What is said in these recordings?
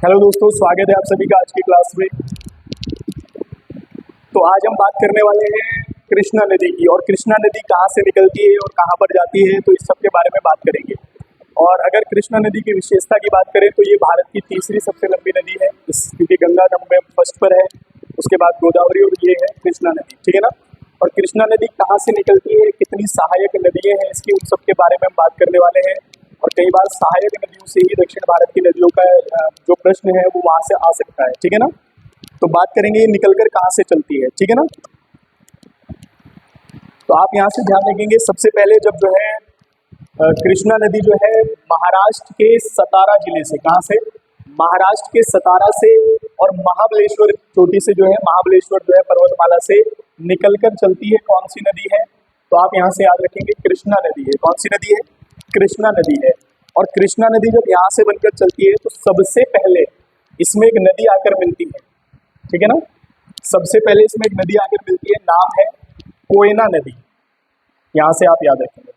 Hello दोस्तों, स्वागत है आप सभी का आज की क्लास में। तो आज हम बात करने वाले हैं कृष्णा नदी की, और कृष्णा नदी कहाँ से निकलती है और कहाँ पर जाती है, तो इस सब के बारे में बात करेंगे। और अगर कृष्णा नदी की विशेषता की बात करें तो ये भारत की तीसरी सबसे लंबी नदी है, क्योंकि गंगा नंबर फर्स्ट पर है, उसके बाद गोदावरी और ये है कृष्णा नदी, ठीक है ना। और कृष्णा नदी कहाँ से निकलती है, कितनी सहायक नदियाँ हैं इसकी, उन सब के बारे में हम बात करने वाले हैं। और कई बार सहायक नदियों से ही दक्षिण भारत की नदियों का जो प्रश्न है वो वहां से आ सकता है, ठीक है ना। तो बात करेंगे ये निकलकर कहाँ से चलती है, ठीक है ना। तो आप यहाँ से ध्यान रखेंगे, सबसे पहले जब जो है कृष्णा नदी जो है महाराष्ट्र के सतारा जिले से, कहाँ से, महाराष्ट्र के सतारा से और महाबलेश्वर चोटी से जो है, महाबलेश्वर जो है पर्वतमाला से निकलकर चलती है। कौन सी नदी है, तो आप यहाँ से याद रखेंगे कृष्णा नदी है। कौन सी नदी है, कृष्णा नदी है। और कृष्णा नदी जब यहाँ से बनकर चलती है तो सबसे पहले इसमें एक नदी आकर मिलती है, ठीक है ना। सबसे पहले इसमें एक नदी आकर मिलती है, नाम है कोयना नदी। यहाँ से आप याद रखेंगे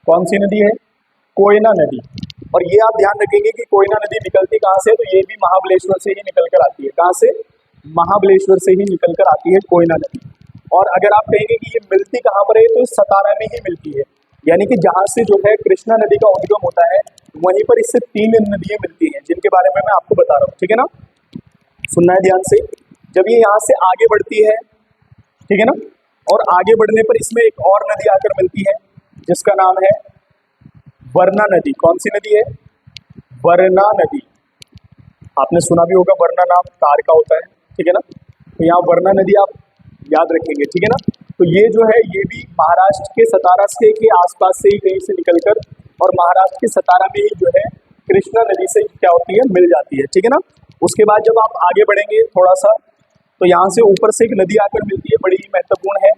कौन सी नदी है, कोयना नदी। और ये आप ध्यान रखेंगे कि कोयना नदी निकलती कहाँ से, तो ये भी महाबलेश्वर से ही निकलकर आती है। कहाँ से, महाबलेश्वर से ही निकलकर आती है कोयना नदी। और अगर आप कहेंगे कि ये मिलती कहाँ पर है, तो सतारा में ही मिलती है। यानी कि जहाँ से जो है कृष्णा नदी का उद्गम होता है, वहीं पर इससे तीन नदियाँ मिलती हैं, जिनके बारे में मैं आपको बता रहा हूँ, ठीक है ना। सुनना है ध्यान से। जब ये यहाँ से आगे बढ़ती है, ठीक है ना, और आगे बढ़ने पर इसमें एक और नदी आकर मिलती है जिसका नाम है वरना नदी। कौन सी नदी है, वरना नदी। आपने सुना भी होगा, वरना नाम कार का होता है, ठीक है ना। तो यहाँ वरना नदी आप याद रखेंगे, ठीक है ना। तो ये जो है ये भी महाराष्ट्र के सतारा से के आसपास से ही कहीं से निकलकर और महाराष्ट्र के सतारा में ही जो है कृष्णा नदी से क्या होती है, मिल जाती है, ठीक है ना। उसके बाद जब आप आगे बढ़ेंगे थोड़ा सा, तो यहाँ से ऊपर से एक नदी आकर मिलती है, बड़ी ही महत्वपूर्ण है,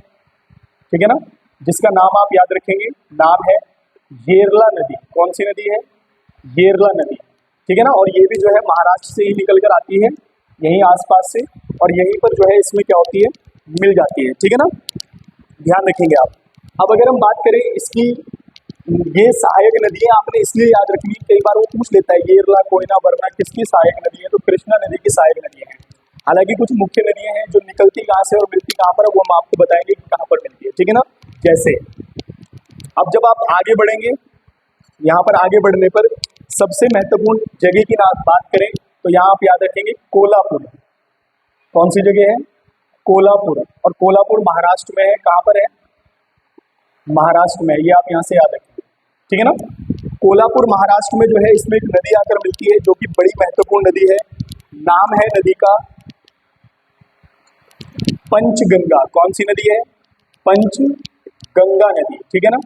ठीक है ना, जिसका नाम आप याद रखेंगे, नाम है येरला नदी। कौन सी नदी है, येरला नदी, ठीक है ना। और ये भी जो है महाराष्ट्र से ही निकल कर आती है, यहीं आसपास से, और यहीं पर जो है इसमें क्या होती है, मिल जाती है, ठीक है ना। ध्यान रखेंगे आप। अब अगर हम बात करें इसकी, ये सहायक नदी है, आपने इसलिए याद रखनी, कई बार वो पूछ लेता है येरला, कोयना, वरना किसकी सहायक नदी है, तो कृष्णा नदी की सहायक नदी है। हालांकि कुछ मुख्य नदियां हैं जो निकलती कहाँ से और मिलती कहाँ पर है, वो हम आपको बताएंगे कि कहाँ पर मिलती है, ठीक है ना। जैसे अब जब आप आगे बढ़ेंगे, यहाँ पर आगे बढ़ने पर सबसे महत्वपूर्ण जगह की बात करें तो यहाँ आप याद रखेंगे कोल्हापुर। कौन सी जगह है, कोल्हापुर। और कोल्हापुर महाराष्ट्र में है, कहाँ पर है, महाराष्ट्र में। ये आप यहाँ से याद रखेंगे, ठीक है ना। कोल्हापुर महाराष्ट्र में जो है इसमें एक नदी आकर मिलती है जो कि बड़ी महत्वपूर्ण नदी है, नाम है नदी का पंचगंगा। कौन सी नदी है, पंचगंगा नदी, ठीक है ना।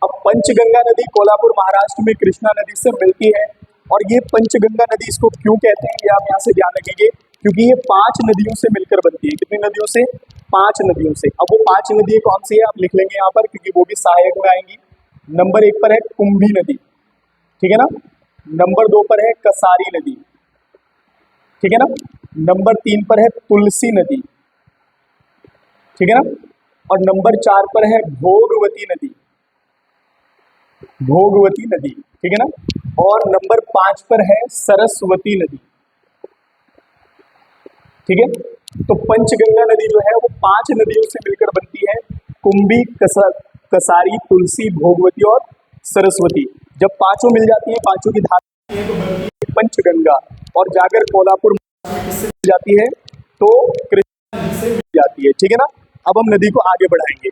अब पंचगंगा नदी कोल्हापुर महाराष्ट्र में कृष्णा नदी से मिलती है। और ये पंचगंगा नदी इसको क्यों कहते हैं, ये आप यहाँ से ध्यान रखेंगे, क्योंकि ये 5 नदियों से मिलकर बनती है। कितनी नदियों से, 5 नदियों से। अब वो 5 नदी कौन सी है आप लिख लेंगे यहाँ पर, क्योंकि वो भी सहायक में आएंगी। नंबर 1 पर है कुंभी नदी, ठीक है ना। नंबर 2 पर है कसारी नदी, ठीक है ना। नंबर 3 पर है तुलसी नदी, ठीक है ना। और नंबर 4 पर है भोगवती नदी, भोगवती नदी, ठीक है ना। और नंबर 5 पर है सरस्वती नदी, ठीक है। तो पंचगंगा नदी जो है वो 5 नदियों से मिलकर बनती है, कुंभी, कसारी, तुलसी, भोगवती और सरस्वती। जब पांचों मिल जाती है, पांचों की धारा है, तो बनती है पंचगंगा। और जाकर कोल्हापुर में किससे मिल जाती है, तो कृष्णा नदी से मिल जाती है, ठीक है ना। अब हम नदी को आगे बढ़ाएंगे।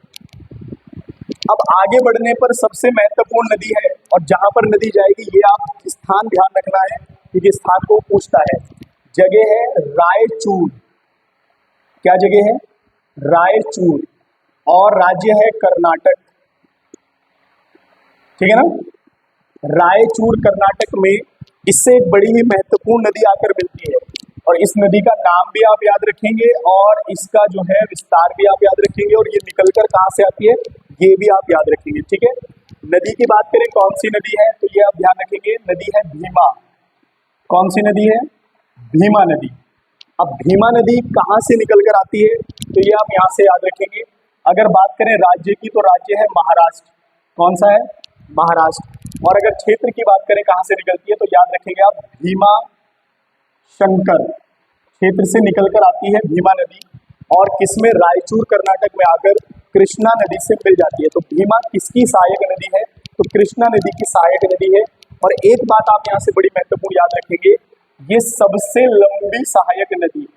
अब आगे बढ़ने पर सबसे महत्वपूर्ण नदी है, और जहां पर नदी जाएगी ये आप स्थान ध्यान रखना है, क्योंकि स्थान को पूछता है। जगह है रायचूर। क्या जगह है, रायचूर। और राज्य है कर्नाटक, ठीक है ना। रायचूर कर्नाटक में इससे एक बड़ी ही महत्वपूर्ण नदी आकर मिलती है, और इस नदी का नाम भी आप याद रखेंगे और इसका जो है विस्तार भी आप याद रखेंगे, और ये निकलकर कहाँ से आती है ये भी आप याद रखेंगे, ठीक है। नदी की बात करें कौन सी नदी है, तो ये आप ध्यान रखेंगे, नदी है भीमा। कौन सी नदी है, भीमा नदी। अब भीमा नदी कहाँ से निकलकर आती है, तो ये आप यहाँ से याद रखेंगे। अगर बात करें राज्य की, तो राज्य है महाराष्ट्र। कौन सा है, महाराष्ट्र। और अगर क्षेत्र की बात करें कहाँ से निकलती है, तो याद रखेंगे आप भीमा शंकर क्षेत्र से निकलकर आती है भीमा नदी और किसमें, रायचूर कर्नाटक में आकर कृष्णा नदी से मिल जाती है। तो भीमा किसकी सहायक नदी है, तो कृष्णा नदी की सहायक नदी है। और एक बात आप यहाँ से बड़ी महत्वपूर्ण याद रखेंगे, ये सबसे लंबी सहायक नदी है।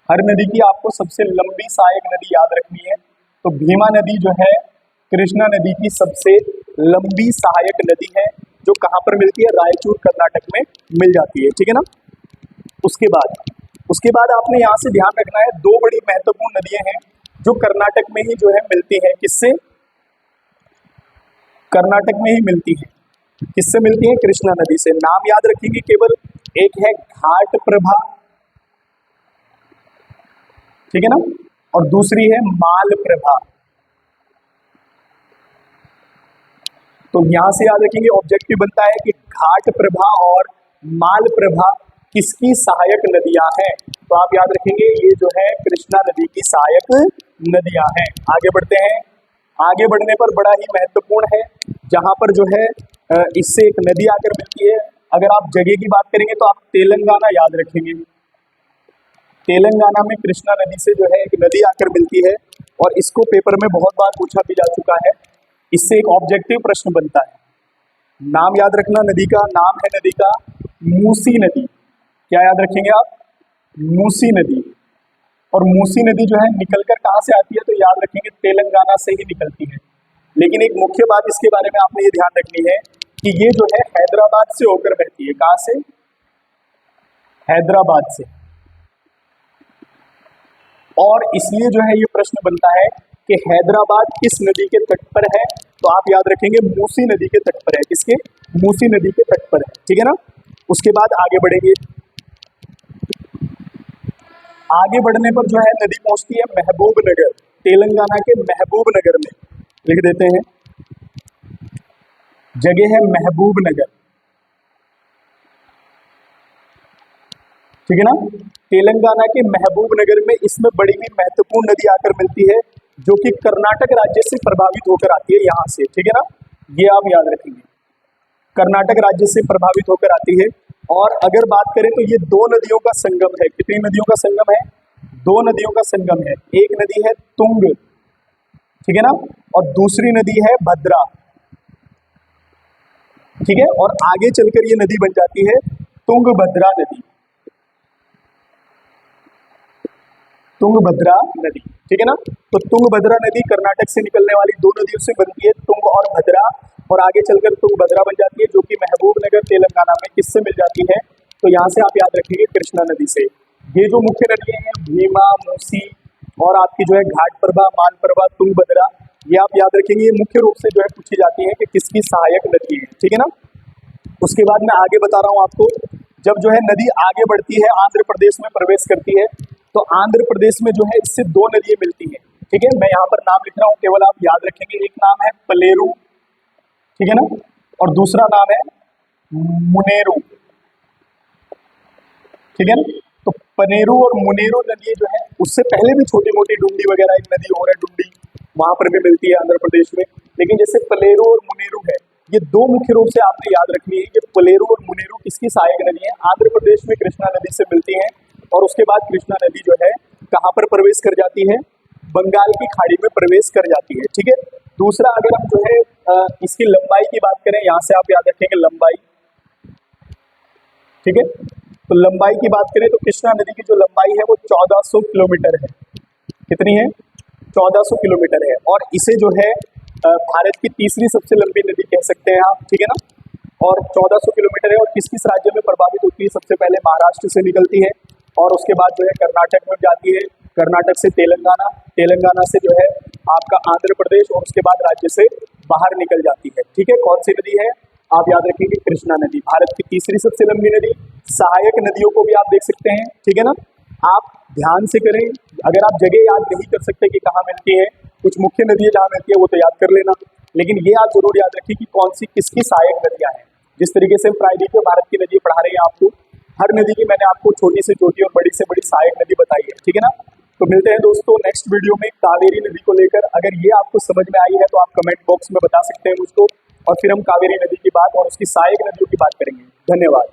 हर नदी की आपको सबसे लंबी सहायक नदी याद रखनी है। तो भीमा नदी जो है कृष्णा नदी की सबसे लंबी सहायक नदी है, जो कहाँ पर मिलती है, रायचूर कर्नाटक में मिल जाती है। ठीक है ना। उसके बाद आपने यहाँ से ध्यान रखना है, दो बड़ी महत्वपूर्ण नदियां हैं जो कर्नाटक में ही जो है मिलती है। किससे, कर्नाटक में ही मिलती है। किससे मिलती है, कृष्णा नदी से। नाम याद रखेंगे केवल, एक है घाट प्रभा, ठीक है ना, और दूसरी है माल प्रभा। तो यहां से याद रखेंगे, ऑब्जेक्टिव बनता है कि घाट प्रभा और माल प्रभा किसकी सहायक नदियां हैं। तो आप याद रखेंगे ये जो है कृष्णा नदी की सहायक नदियां हैं। आगे बढ़ते हैं। आगे बढ़ने पर बड़ा ही महत्वपूर्ण है, जहां पर जो है इससे एक नदी आकर मिलती है। अगर आप जगह की बात करेंगे तो आप तेलंगाना याद रखेंगे। तेलंगाना में कृष्णा नदी से जो है एक नदी आकर मिलती है और इसको पेपर में बहुत बार पूछा भी जा चुका है। इससे एक ऑब्जेक्टिव प्रश्न बनता है। नाम याद रखना नदी का, नाम है नदी का मूसी नदी। क्या याद रखेंगे आप, मूसी नदी। और मूसी नदी जो है निकलकर कहाँ से आती है, तो याद रखेंगे तेलंगाना से ही निकलती है। लेकिन एक मुख्य बात इसके बारे में आपने ये ध्यान रखनी है कि ये जो है हैदराबाद से होकर बहती है। कहाँ से, हैदराबाद से। और इसलिए जो है ये प्रश्न बनता है कि हैदराबाद किस नदी के तट पर है, तो आप याद रखेंगे मूसी नदी के तट पर है। किसके, मूसी नदी के तट पर है। ठीक है ना। उसके बाद आगे बढ़ेंगे। आगे बढ़ने पर जो है नदी पहुंचती है महबूब नगर, तेलंगाना के महबूब नगर में। लिख देते हैं, जगह है महबूब नगर। ठीक है ना। तेलंगाना के महबूब नगर में इसमें बड़ी ही महत्वपूर्ण नदी आकर मिलती है, जो कि कर्नाटक राज्य से प्रभावित होकर आती है यहां से। ठीक है ना, ये आप याद रखेंगे, कर्नाटक राज्य से प्रभावित होकर आती है। और अगर बात करें तो ये दो नदियों का संगम है। कितनी नदियों का संगम है, दो नदियों का संगम है। एक नदी है तुंग, ठीक है ना, और दूसरी नदी है भद्रा। ठीक है, और आगे चलकर ये नदी बन जाती है तुंगभद्रा नदी, तुंगभद्रा नदी। ठीक है ना। तो तुंगभद्रा नदी कर्नाटक से निकलने वाली दो नदियों से बनती है, तुंग और भद्रा, और आगे चलकर तुंगभद्रा बन जाती है, जो कि महबूब नगर तेलंगाना में किससे मिल जाती है, तो यहाँ से आप याद रखेंगे कृष्णा नदी से। ये जो मुख्य नदियां हैं भीमा, मूसी और आपकी जो है घाट प्रभा, मान प्रभा, तुंगभद्रा, ये आप याद रखेंगे। ये मुख्य रूप से जो है पूछी जाती है कि किसकी सहायक नदी है। ठीक है ना। उसके बाद मैं आगे बता रहा हूँ आपको, जब जो है नदी आगे बढ़ती है, आंध्र प्रदेश में प्रवेश करती है, तो आंध्र प्रदेश में जो है इससे दो नदियां मिलती हैं। ठीक है, मैं यहाँ पर नाम लिख रहा हूँ, केवल आप याद रखेंगे। एक नाम है पलेरू, ठीक है ना, और दूसरा नाम है मुनेरू। ठीक है ना। तो पनेरू और मुनेरू नदी जो है, उससे पहले भी छोटी मोटी डुंडी वगैरह एक नदी और है, डुंडी, वहां पर भी मिलती है आंध्र प्रदेश में। लेकिन जैसे पलेरू और मुनेरू है, ये दो मुख्य रूप से आपने याद रखनी है कि पलेरू और मुनेरू किसकी सहायक नदी है, आंध्र प्रदेश में कृष्णा नदी से मिलती हैं। और उसके बाद कृष्णा नदी जो है कहाँ पर प्रवेश कर जाती है, बंगाल की खाड़ी में प्रवेश कर जाती है। ठीक है। दूसरा, अगर हम जो है इसकी लंबाई की बात करें, यहाँ से आप याद रखेंगे लंबाई। ठीक है, तो लंबाई की बात करें तो कृष्णा नदी की जो लंबाई है वो 1400 किलोमीटर है। कितनी है, 1400 किलोमीटर है। और इसे जो है भारत की तीसरी सबसे लंबी नदी कह सकते हैं आप। ठीक है ना। और 1400 किलोमीटर है और किस किस राज्य में प्रभावित होती है, सबसे पहले महाराष्ट्र से निकलती है और उसके बाद जो है कर्नाटक में जाती है, कर्नाटक से तेलंगाना, तेलंगाना से जो है आपका आंध्र प्रदेश, और उसके बाद राज्य से बाहर निकल जाती है। ठीक है, कौन सी नदी है, आप याद रखेंगे कृष्णा नदी, भारत की तीसरी सबसे लंबी नदी। सहायक नदियों को भी आप देख सकते हैं। ठीक है ना। आप ध्यान से करें, अगर आप जगह याद नहीं कर सकते कि कहाँ मिलती है, कुछ मुख्य नदियां जहाँ मिलती है वो तो याद कर लेना, लेकिन ये आप जरूर याद रखिए कि कौन सी किसकी सहायक नदियां हैं। जिस तरीके से हम प्रायद्वीप में भारत की नदी पढ़ा रहे हैं आपको, हर नदी की मैंने आपको छोटी से छोटी और बड़ी से बड़ी सहायक नदी बताई है। ठीक है ना। तो मिलते हैं दोस्तों नेक्स्ट वीडियो में कावेरी नदी को लेकर। अगर ये आपको समझ में आई है तो आप कमेंट बॉक्स में बता सकते हैं मुझको, और फिर हम कावेरी नदी की बात और उसकी सहायक नदियों की बात करेंगे। धन्यवाद।